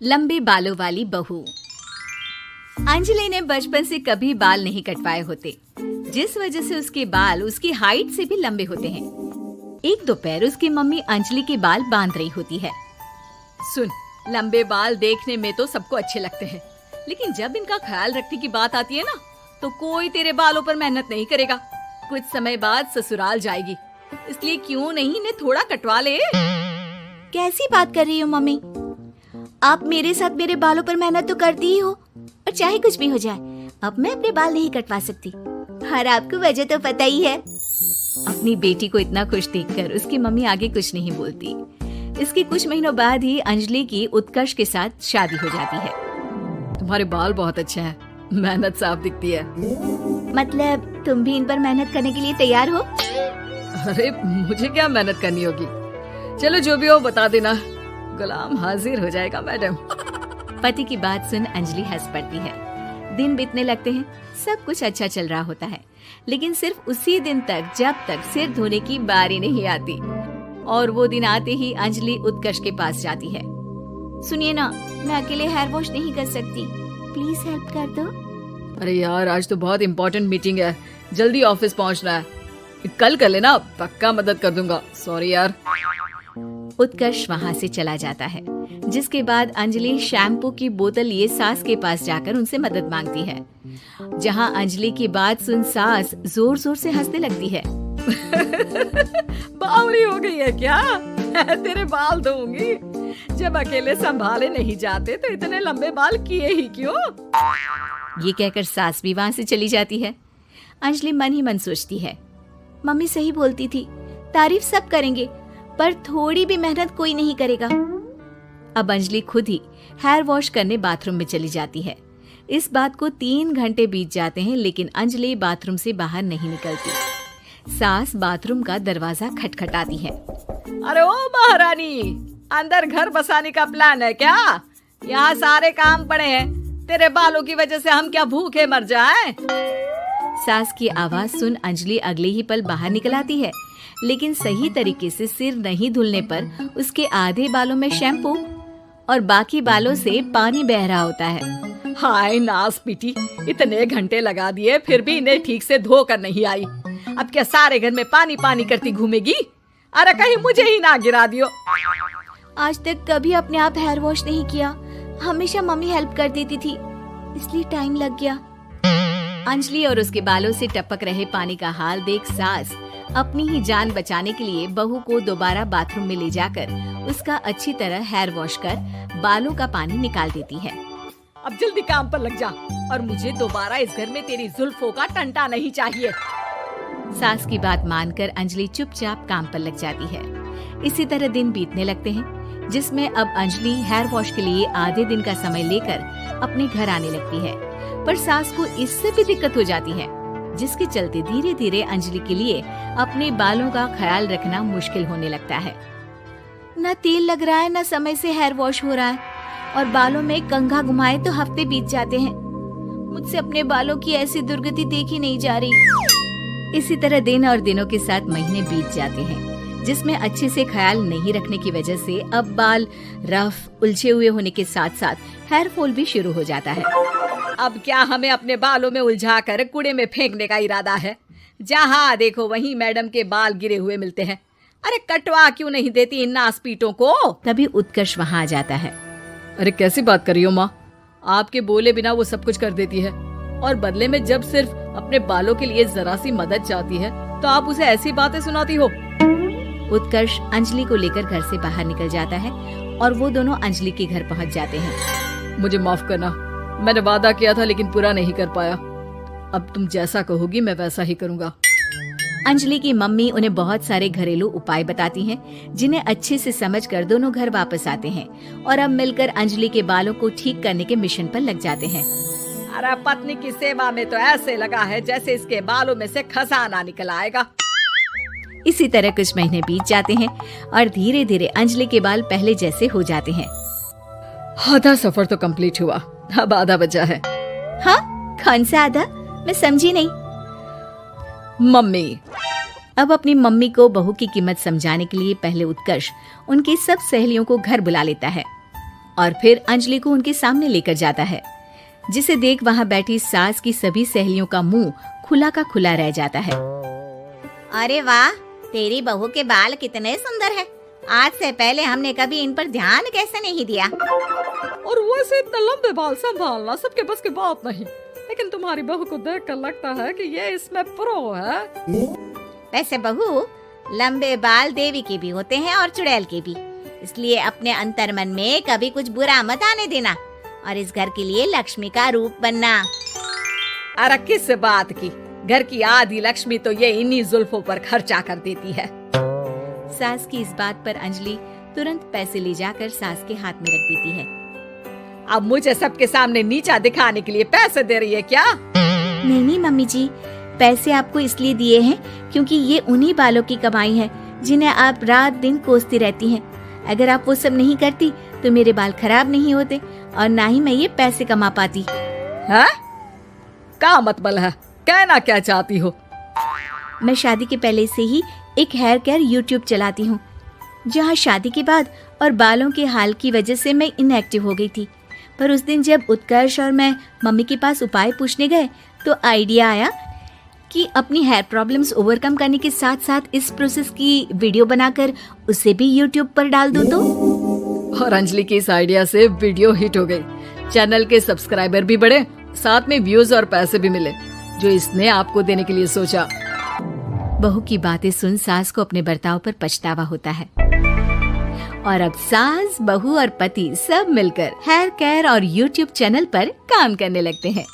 लंबे बालों वाली बहू। अंजलि ने बचपन से कभी बाल नहीं कटवाए होते, जिस वजह से उसके बाल उसकी हाइट से भी लंबे होते हैं। एक दोपहर उसकी मम्मी अंजलि के बाल बांध रही होती है। सुन, लंबे बाल देखने में तो सबको अच्छे लगते हैं, लेकिन जब इनका ख्याल रखने की बात आती है ना, तो कोई तेरे बालों पर मेहनत नहीं करेगा। कुछ समय बाद ससुराल जाएगी, इसलिए क्यों नहीं इन्हें थोड़ा कटवा ले। कैसी बात कर रही हो मम्मी? आप मेरे साथ मेरे बालों पर मेहनत तो करती ही हो, और चाहे कुछ भी हो जाए, अब मैं अपने बाल नहीं कटवा सकती। और आपको वजह तो पता ही है। अपनी बेटी को इतना खुश देखकर उसकी मम्मी आगे कुछ नहीं बोलती। इसके कुछ महीनों बाद ही अंजलि की उत्कर्ष के साथ शादी हो जाती है। तुम्हारे बाल बहुत अच्छे हैं, मेहनत साफ दिखती है। मतलब तुम भी इन पर मेहनत करने के लिए तैयार हो? अरे मुझे क्या मेहनत करनी होगी, चलो जो भी हो बता देना, गुलाम हाजिर हो जाएगा मैडम। पति की बात सुन अंजलि हंस पड़ती है। दिन बीतने लगते हैं, सब कुछ अच्छा चल रहा होता है, लेकिन सिर्फ उसी दिन तक जब तक सिर धोने की बारी नहीं आती। और वो दिन आते ही अंजलि उत्कर्ष के पास जाती है। सुनिए ना, मैं अकेले हेयर वॉश नहीं कर सकती, प्लीज हेल्प कर दो। अरे यार, आज तो बहुत इम्पोर्टेंट मीटिंग है, जल्दी ऑफिस पहुंचना है, कल कर लेना, पक्का मदद कर दूंगा। सॉरी यार। उत्कर्ष वहाँ से चला जाता है, जिसके बाद अंजलि शैम्पू की बोतल लिए सास के पास जाकर उनसे मदद मांगती है। जहाँ अंजलि की बात सुन सास जोर जोर से हंसने लगती है। बावली हो गई है क्या? तेरे बाल धोऊंगी, जब अकेले संभाले नहीं जाते तो इतने लंबे बाल किए ही क्यों? ये कहकर सास भी वहाँ से चली जाती है। अंजलि मन ही मन सोचती है, मम्मी सही बोलती थी, तारीफ सब करेंगे, पर थोड़ी भी मेहनत कोई नहीं करेगा। अब अंजलि खुद ही हेयर वॉश करने बाथरूम में चली जाती है। इस बात को 3 घंटे बीत जाते हैं, लेकिन अंजलि बाथरूम से बाहर नहीं निकलती। सास बाथरूम का दरवाजा खटखटाती है। अरे ओ महारानी, अंदर घर बसाने का प्लान है क्या? यहाँ सारे काम पड़े हैं, तेरे बालों की वजह से हम क्या भूखे मर जाएं? सास की आवाज सुन अंजलि अगले ही पल बाहर निकल आती है, लेकिन सही तरीके से सिर नहीं धुलने पर उसके आधे बालों में शैम्पू और बाकी बालों से पानी बह रहा होता है। हाय नास पीटी, इतने घंटे लगा दिए फिर भी इन्हें ठीक से धो कर नहीं आई। अब क्या सारे घर में पानी पानी करती घूमेगी? अरे कहीं मुझे ही ना गिरा दियो। आज तक कभी अपने आप हेयर वॉश नहीं किया, हमेशा मम्मी हेल्प कर देती थी, इसलिए टाइम लग गया। अंजलि और उसके बालों से टपक रहे पानी का हाल देख सास अपनी ही जान बचाने के लिए बहू को दोबारा बाथरूम में ले जाकर उसका अच्छी तरह हेयर वॉश कर बालों का पानी निकाल देती है। अब जल्दी काम पर लग जा, और मुझे दोबारा इस घर में तेरी जुल्फों का टंटा नहीं चाहिए। सास की बात मानकर अंजलि चुपचाप काम पर लग जाती है। इसी तरह दिन बीतने लगते हैं, जिसमें अब अंजलि हेयर वॉश के लिए आधे दिन का समय लेकर अपने घर आने लगती है, पर सास को इससे भी दिक्कत हो जाती है, जिसके चलते धीरे धीरे अंजलि के लिए अपने बालों का ख्याल रखना मुश्किल होने लगता है। न तेल लग रहा है, न समय से हेयर वॉश हो रहा है, और बालों में कंघा घुमाए तो हफ्ते बीत जाते हैं। मुझसे अपने बालों की ऐसी दुर्गति देखी नहीं जा रही। इसी तरह दिन और दिनों के साथ महीने बीत जाते हैं, जिसमें अच्छे से ख्याल नहीं रखने की वजह से अब बाल रफ उलझे हुए होने के साथ साथ हेयर फॉल भी शुरू हो जाता है। अब क्या हमें अपने बालों में उलझा कर कूड़े में फेंकने का इरादा है? जहाँ देखो वहीं मैडम के बाल गिरे हुए मिलते हैं। अरे कटवा क्यों नहीं देती इन नासपीटों को? तभी उत्कर्ष वहाँ आ जाता है। अरे कैसी बात कर रही हो माँ, आपके बोले बिना वो सब कुछ कर देती है, और बदले में जब सिर्फ अपने बालों के लिए जरा सी मदद चाहती है तो आप उसे ऐसी बातें सुनाती हो। उत्कर्ष अंजलि को लेकर घर से बाहर निकल जाता है और वो दोनों अंजलि के घर पहुँच जाते हैं। मुझे माफ करना, मैंने वादा किया था लेकिन पूरा नहीं कर पाया। अब तुम जैसा कहोगी मैं वैसा ही करूँगा। अंजलि की मम्मी उन्हें बहुत सारे घरेलू उपाय बताती हैं, जिन्हें अच्छे से समझकर दोनों घर वापस आते हैं और अब मिलकर अंजलि के बालों को ठीक करने के मिशन पर लग जाते हैं। अरे पत्नी की सेवा में तो ऐसे लगा है जैसे इसके बालों में से खजाना निकल आएगा। इसी तरह कुछ महीने बीत जाते हैं और धीरे धीरे अंजलि के बाल पहले जैसे हो जाते हैं। आधा सफर तो कंप्लीट हुआ, अब आधा बचा है। हाँ, कौन सा आधा? मैं समझी नहीं। मम्मी। अब अपनी मम्मी को बहू की कीमत समझाने के लिए पहले उत्कर्ष उनकी सब सहेलियों को घर बुला लेता है। और फिर अंजलि को उनके सामने लेकर जाता है, जिसे देख वहाँ बैठी सास की सभी सहेलियों का मुंह खुला का खुला रह जाता है। अरे वाह, तेरी बहू के बाल कितने सुंदर है। आज से पहले हमने कभी इन पर ध्यान कैसे नहीं दिया। और वैसे इतने लंबे बाल संभालना सबके बस की बात नहीं, लेकिन तुम्हारी बहू को देखकर लगता है कि ये इसमें प्रो है। वैसे बहू, लंबे बाल देवी के भी होते हैं और चुड़ैल के भी, इसलिए अपने अंतर्मन में कभी कुछ बुरा मत आने देना और इस घर के लिए लक्ष्मी का रूप बनना। अरे किस बात की, घर की आधी लक्ष्मी तो ये इन्हीं जुल्फों पर खर्चा कर देती है। सास की इस बात पर अंजलि तुरंत पैसे ले जाकर सास के हाथ में रख देती है। अब मुझे सबके सामने नीचा दिखाने के लिए पैसे दे रही है क्या? नहीं नहीं मम्मी जी, पैसे आपको इसलिए दिए हैं क्योंकि ये उन्हीं बालों की कमाई है जिन्हें आप रात दिन कोसती रहती हैं। अगर आप वो सब नहीं करती तो मेरे बाल खराब नहीं होते और ना ही मैं ये पैसे कमा पाती। है? क्या मतलब है? कहना क्या चाहती हो? मैं शादी के पहले से ही एक हेयर केयर यूट्यूब चलाती हूँ, जहाँ शादी के बाद और बालों के हाल की वजह से मैं इनएक्टिव हो गई थी। पर उस दिन जब उत्कर्ष और मैं मम्मी के पास उपाय पूछने गए तो आइडिया आया कि अपनी हेयर प्रॉब्लम्स ओवरकम करने के साथ साथ इस प्रोसेस की वीडियो बनाकर उसे भी यूट्यूब पर डाल दूं तो। और अंजलि की इस आइडिया से वीडियो हिट हो गई, चैनल के सब्सक्राइबर भी बढ़े, साथ में व्यूज और पैसे भी मिले, जो इसने आपको देने के लिए सोचा। बहू की बातें सुन सास को अपने बर्ताव पर पछतावा होता है और अब सास, बहू और पति सब मिलकर हेयर केयर और यूट्यूब चैनल पर काम करने लगते हैं।